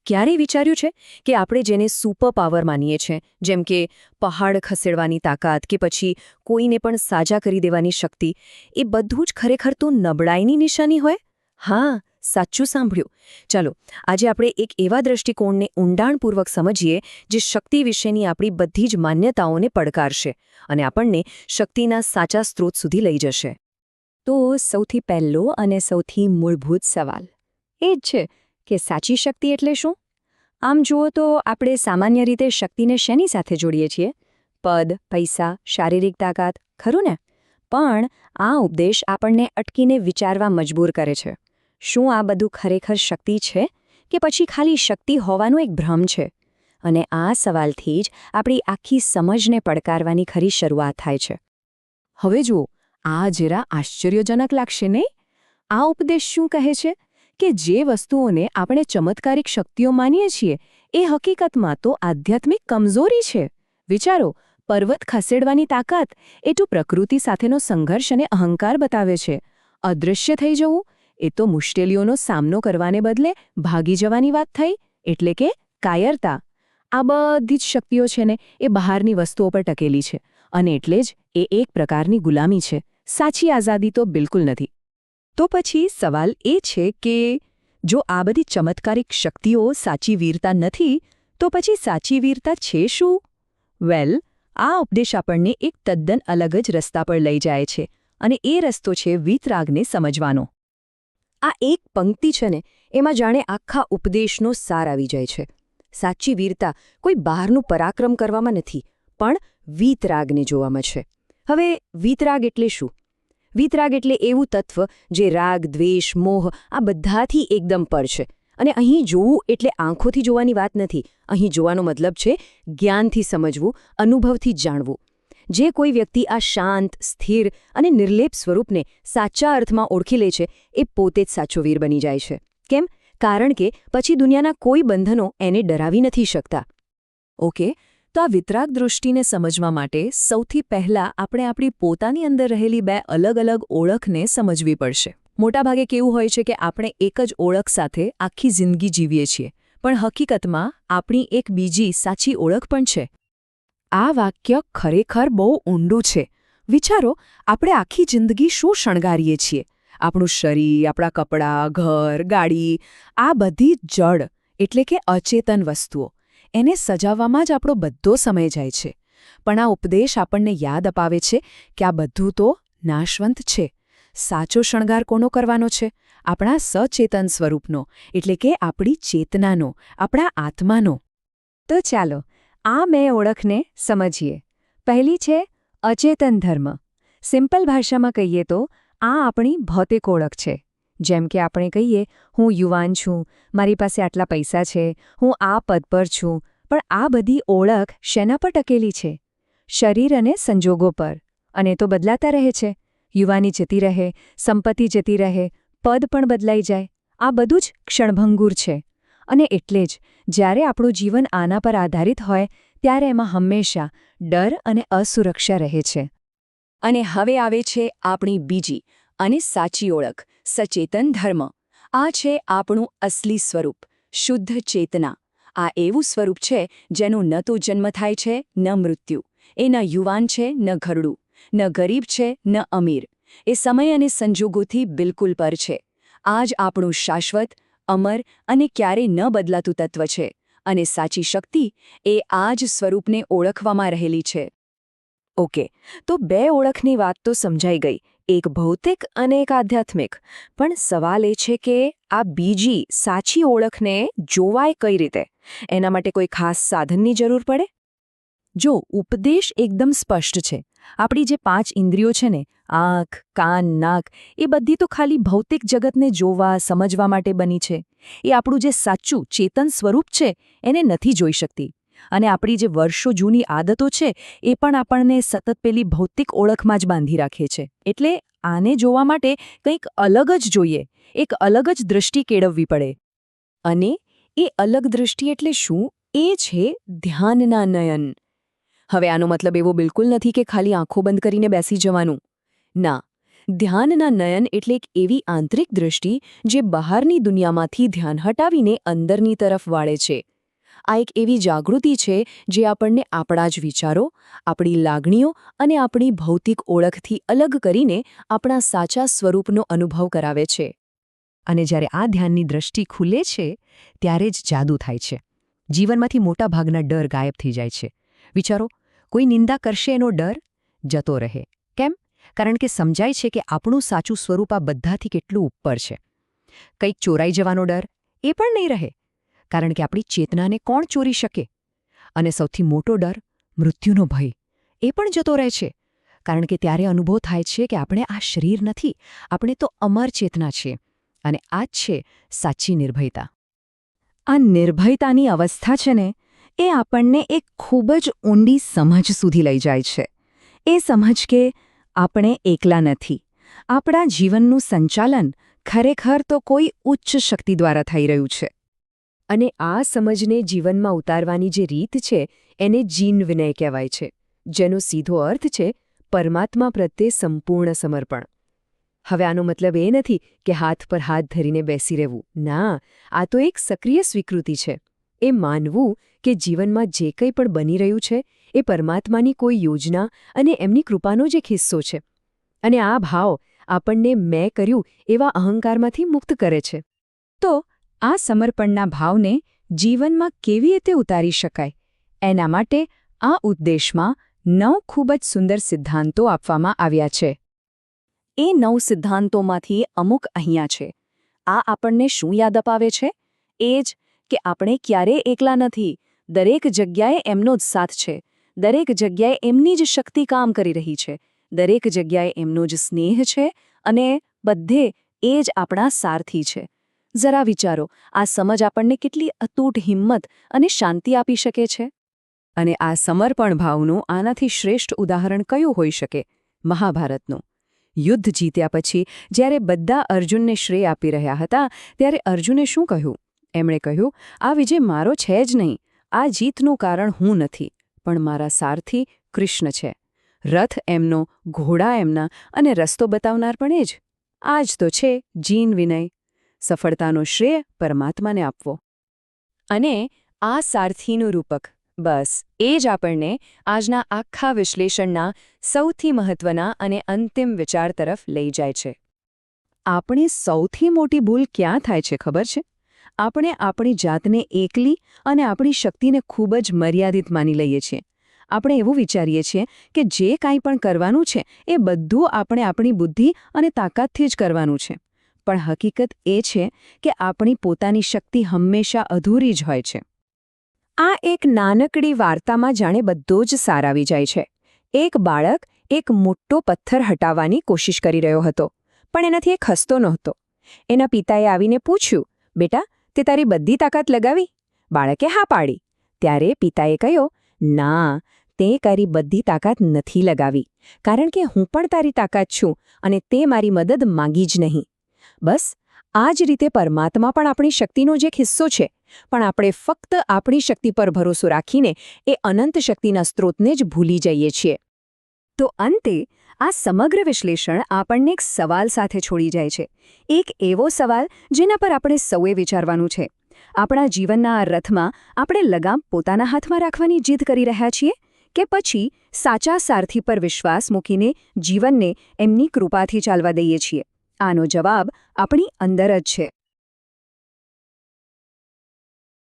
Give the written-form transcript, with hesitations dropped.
ક્યારેય વિચાર્યું છે કે આપણે જેને સુપર પાવર માનીએ છીએ, જેમ કે પહાડ ખસેડવાની તાકાત કે પછી કોઈને પણ સાજા કરી દેવાની શક્તિ, એ બધું જ ખરેખર તો નબળાઈની નિશાની હોય? હા, સાચું સાંભળ્યું. ચાલો, આજે આપણે એક એવા દૃષ્ટિકોણને ઊંડાણપૂર્વક સમજીએ જે શક્તિ વિશેની આપણી બધી જ માન્યતાઓને પડકારશે અને આપણને શક્તિના સાચા સ્ત્રોત સુધી લઈ જશે. તો સૌથી પહેલો અને સૌથી મૂળભૂત સવાલ એ જ છે કે સાચી શક્તિ એટલે શું? આમ જુઓ તો આપણે સામાન્ય રીતે શક્તિને શેની સાથે જોડીએ છીએ? પદ, પૈસા, શારીરિક તાકાત, ખરું ને? પણ આ ઉપદેશ આપણને અટકીને વિચારવા મજબૂર કરે છે. શું આ બધું ખરેખર શક્તિ છે કે પછી ખાલી શક્તિ હોવાનો એક ભ્રમ છે? અને આ સવાલથી જ આપણી આખી સમજને પડકારવાની ખરી શરૂઆત થાય છે. હવે જુઓ, આ જરા આશ્ચર્યજનક લાગશે નહીં? આ ઉપદેશ શું કહે છે કે જે વસ્તુઓને આપણે ચમત્કારિક શક્તિઓ માનીએ છીએ એ હકીકતમાં તો આધ્યાત્મિક કમજોરી છે. વિચારો, પર્વત ખસેડવાની તાકાત એ તો પ્રકૃતિ સાથેનો સંઘર્ષ અને અહંકાર બતાવે છે. અદૃશ્ય થઈ જવું એ તો મુશ્કેલીઓનો સામનો કરવાને બદલે ભાગી જવાની વાત થઈ, એટલે કે કાયરતા. આ બધી જ શક્તિઓ છે ને એ બહારની વસ્તુઓ પર ટકેલી છે અને એટલે જ એ એક પ્રકારની ગુલામી છે. સાચી આઝાદી તો બિલકુલ નથી. તો પછી સવાલ એ છે કે જો આ બધી ચમત્કારિક શક્તિઓ સાચી વીરતા નથી, તો પછી સાચી વીરતા છે શું? વેલ, આ ઉપદેશ આપણને એક તદ્દન અલગ જ રસ્તા પર લઈ જાય છે અને એ રસ્તો છે વીતરાગને સમજવાનો. આ એક પંક્તિ છે ને એમાં જાણે આખા ઉપદેશનો સાર આવી જાય છે. સાચી વીરતા કોઈ બહારનું પરાક્રમ કરવામાં નથી, પણ વીતરાગને જોવામાં છે. હવે વીતરાગ એટલે શું? વીતરાગ એટલે એવું તત્વ જે રાગ, દ્વેષ, મોહ આ બધાથી એકદમ પર છે. અને અહીં જોવું એટલે આંખોથી જોવાની વાત નથી. અહીં જોવાનો મતલબ છે જ્ઞાનથી સમજવું, અનુભવથી જાણવું. જે કોઈ વ્યક્તિ આ શાંત, સ્થિર અને નિર્લેપ સ્વરૂપને સાચા અર્થમાં ઓળખી લે છે એ પોતે જ સાચો વીર બની જાય છે. કેમ? કારણ કે પછી દુનિયાના કોઈ બંધનો એને ડરાવી નથી શકતા. ઓકે, તો આ વિતરાગ દૃષ્ટિને સમજવા માટે સૌથી પહેલાં આપણે આપણી પોતાની અંદર રહેલી બે અલગ અલગ ઓળખને સમજવી પડશે. મોટાભાગે કેવું હોય છે કે આપણે એક જ ઓળખ સાથે આખી જિંદગી જીવીએ છીએ, પણ હકીકતમાં આપણી એક બીજી સાચી ઓળખ પણ છે. આ વાક્ય ખરેખર બહુ ઊંડું છે. વિચારો, આપણે આખી જિંદગી શું શણગારીએ છીએ? આપણું શરીર, આપણા કપડાં, ઘર, ગાડી, આ બધી જડ એટલે કે અચેતન વસ્તુઓ. એને સજાવવામાં જ આપણો બધો સમય જાય છે. પણ આ ઉપદેશ આપણને યાદ અપાવે છે કે આ બધું તો નાશવંત છે. સાચો શણગાર કોનો કરવાનો છે? આપણા સચેતન સ્વરૂપનો, એટલે કે આપણી ચેતનાનો, આપણા આત્માનો. તો ચાલો આ બે ઓળખને સમજીએ. પહેલી છે અચેતન ધર્મ. સિમ્પલ ભાષામાં કહીએ તો આ આપણી ભૌતિક ઓળખ છે. જેમ કે આપણે કહીએ, હું યુવાન છું, મારી પાસે આટલા પૈસા છે, હું આ પદ પર છું. પણ આ બધી ઓળખ શેના પર ટકેલી છે? શરીર અને સંજોગો પર. અને તો બદલાતા રહે છે. યુવાની જતી રહે, સંપત્તિ જતી રહે, પદ પણ બદલાઈ જાય. આ બધું જ ક્ષણભંગુર છે. અને એટલે જ જ્યારે આપણું જીવન આના પર આધારિત હોય ત્યારે એમાં હંમેશા ડર અને અસુરક્ષા રહે છે. અને હવે આવે છે આપણી બીજી અને સાચી ઓળખ, સચેતન ધર્મ. આ છે આપણું અસલી સ્વરૂપ, શુદ્ધ ચેતના. આ એવું સ્વરૂપ છે જેનું ન તો જન્મ થાય છે, ન મૃત્યુ. એ ન યુવાન છે, ન ઘરડું, ન ગરીબ છે, ન અમીર. એ સમય અને સંજોગોથી બિલકુલ પર છે. આ જ આપણું શાશ્વત, અમર અને ક્યારેય ન બદલાતું તત્વ છે. અને સાચી શક્તિ એ આ જ સ્વરૂપને ઓળખવામાં રહેલી છે. ઓકે, તો બે ઓળખની વાત તો સમજાઈ ગઈ, એક ભૌતિક અને એક આધ્યાત્મિક. પણ સવાલ એ છે કે આ બીજી સાચી ઓળખને જોવાય કઈ રીતે? એના માટે કોઈ ખાસ સાધનની જરૂર પડે? જો, ઉપદેશ એકદમ સ્પષ્ટ છે. આપણી જે 5 ઇન્દ્રિયો છે ને, આંખ, કાન, નાક, એ બધી તો ખાલી ભૌતિક જગતને જોવા, સમજવા માટે બની છે. એ આપણું જે સાચું ચેતન સ્વરૂપ છે એને નથી જોઈ શકતી. અને આપણી જે વર્ષો જૂની આદતો છે એ પણ આપણને સતત પેલી ભૌતિક ઓળખમાં જ બાંધી રાખે છે. એટલે આને જોવા માટે કંઈક અલગ જ જોઈએ, એક અલગ જ દૃષ્ટિ કેળવવી પડે. અને એ અલગ દૃષ્ટિ એટલે શું? એ છે ધ્યાનના નયન. હવે આનો મતલબ એવો બિલકુલ નથી કે ખાલી આંખો બંધ કરીને બેસી જવાનું. ના, ધ્યાનના નયન એટલે એક એવી આંતરિક દૃષ્ટિ જે બહારની દુનિયામાંથી ધ્યાન હટાવીને અંદરની તરફ વાળે છે. આ એક એવી જાગૃતિ છે જે આપણને આપણા જ વિચારો, આપણી લાગણીઓ અને આપણી ભૌતિક ઓળખથી અલગ કરીને આપણા સાચા સ્વરૂપનો અનુભવ કરાવે છે. અને જ્યારે આ ધ્યાનની દૃષ્ટિ ખુલે છે ત્યારે જ જાદુ થાય છે. જીવનમાંથી મોટાભાગના ડર ગાયબ થઈ જાય છે. વિચારો, કોઈ નિંદા કરશે એનો ડર જતો રહે. કેમ? કારણ કે સમજાય છે કે આપણું સાચું સ્વરૂપ આ બધાથી કેટલું ઉપર છે. કંઈક ચોરાઈ જવાનો ડર એ પણ નહીં રહે, કારણ કે આપણી ચેતનાને કોણ ચોરી શકે? અને સૌથી મોટો ડર, મૃત્યુનો ભય, એ પણ જતો રહે છે, કારણ કે ત્યારે અનુભવ થાય છે કે આપણે આ શરીર નથી, આપણે તો અમર ચેતના છીએ. અને આ જ છે સાચી નિર્ભયતા. આ નિર્ભયતાની અવસ્થા છે ને, એ આપણને એક ખૂબ જ ઊંડી સમજ સુધી લઈ જાય છે. એ સમજ કે આપણે એકલા નથી. આપણા જીવનનું સંચાલન ખરેખર તો કોઈ ઉચ્ચ શક્તિ દ્વારા થઈ રહ્યું છે. અને આ સમજને જીવનમાં ઉતારવાની જે રીત છે એને જીન વિનય કહેવાય છે, જેનો સીધો અર્થ છે પરમાત્મા પ્રત્યે સંપૂર્ણ સમર્પણ. હવે આનો મતલબ એ નથી કે હાથ પર હાથ ધરીને બેસી રહેવું. ના, આ તો એક સક્રિય સ્વીકૃતિ છે. એ માનવું કે જીવનમાં જે કંઈ પણ બની રહ્યું છે એ પરમાત્માની કોઈ યોજના અને એમની કૃપાનો જ એક હિસ્સો છે. અને આ ભાવ આપણને મેં કર્યું એવા અહંકારમાંથી મુક્ત કરે છે. તો આ સમર્પણના ભાવને જીવનમાં કેવી રીતે ઉતારી શકાય? એના માટે આ ઉદ્દેશમાં 9 ખૂબ જ સુંદર સિદ્ધાંતો આપવામાં આવ્યા છે. એ 9 સિદ્ધાંતોમાંથી અમુક અહીંયા છે. આ આપણને શું યાદ અપાવે છે? એ જ કે આપણે ક્યારેય એકલા નથી. દરેક જગ્યાએ એમનો જ સાથ છે. દરેક જગ્યાએ એમની જ શક્તિ કામ કરી રહી છે. દરેક જગ્યાએ એમનો જ સ્નેહ છે અને બધે એ જ આપણા સારથી છે. જરા વિચારો, આ સમજ આપણને કેટલી અતૂટ હિંમત અને શાંતિ આપી શકે છે? અને આ સમર્પણ ભાવનું આનાથી શ્રેષ્ઠ ઉદાહરણ કયું હોઈ શકે? મહાભારતનું. યુદ્ધ જીત્યા પછી જ્યારે બધા અર્જુનને શ્રેય આપી રહ્યા હતા, ત્યારે અર્જુને શું કહ્યું? એમણે કહ્યું, આ વિજય મારો છે જ નહીં. આ જીતનું કારણ હું નથી, પણ મારા સારથી કૃષ્ણ છે. રથ એમનો, ઘોડા એમના અને રસ્તો બતાવનાર પણ એ જ. આ જ તો છે જીન વિનય. સફળતાનો શ્રેય પરમાત્માને આપવો. અને આ સારથીનું રૂપક, બસ એ જ આપણને આજના આખા વિશ્લેષણના સૌથી મહત્વના અને અંતિમ વિચાર તરફ લઈ જાય છે. આપણે સૌથી મોટી ભૂલ ક્યાં થાય છે ખબર છે? આપણે આપણી જાતને એકલી અને આપણી શક્તિને ખૂબ જ મર્યાદિત માની લઈએ છીએ. આપણે એવું વિચારીએ છીએ કે જે કાંઈ પણ કરવાનું છે એ બધું આપણે આપણી બુદ્ધિ અને તાકાતથી જ કરવાનું છે. પણ હકીકત એ છે કે આપણી પોતાની શક્તિ હંમેશા અધૂરી જ હોય છે. આ એક નાનકડી વાર્તામાં જાણે બધો જ સાર આવી જાય છે. એક બાળક એક મોટો પથ્થર હટાવવાની કોશિશ કરી રહ્યો હતો, પણ એનાથી એ ખસતો નહોતો. એના પિતાએ આવીને પૂછ્યું, બેટા, તે તારી બધી તાકાત લગાવી? બાળકે હા પાડી. ત્યારે પિતાએ કહ્યું, ના, તે તારી બધી તાકાત નથી લગાવી, કારણ કે હું પણ તારી તાકાત છું અને તે મારી મદદ માંગી જ નહીં. બસ આ જ રીતે પરમાત્મા પણ આપણી શક્તિનો જ એક હિસ્સો છે, પણ આપણે ફક્ત આપણી શક્તિ પર ભરોસો રાખીને એ અનંત શક્તિના સ્ત્રોતને જ ભૂલી જઈએ છીએ. તો અંતે આ સમગ્ર વિશ્લેષણ આપણને એક સવાલ સાથે છોડી જાય છે. એક એવો સવાલ જેના પર આપણે સૌએ વિચારવાનું છે. આપણા જીવનના આ રથમાં આપણે લગામ પોતાના હાથમાં રાખવાની જીદ કરી રહ્યા છીએ કે પછી સાચા સારથી પર વિશ્વાસ મૂકીને જીવનને એમની કૃપાથી ચાલવા દઈએ છીએ? આનો જવાબ આપણી અંદર જ છે.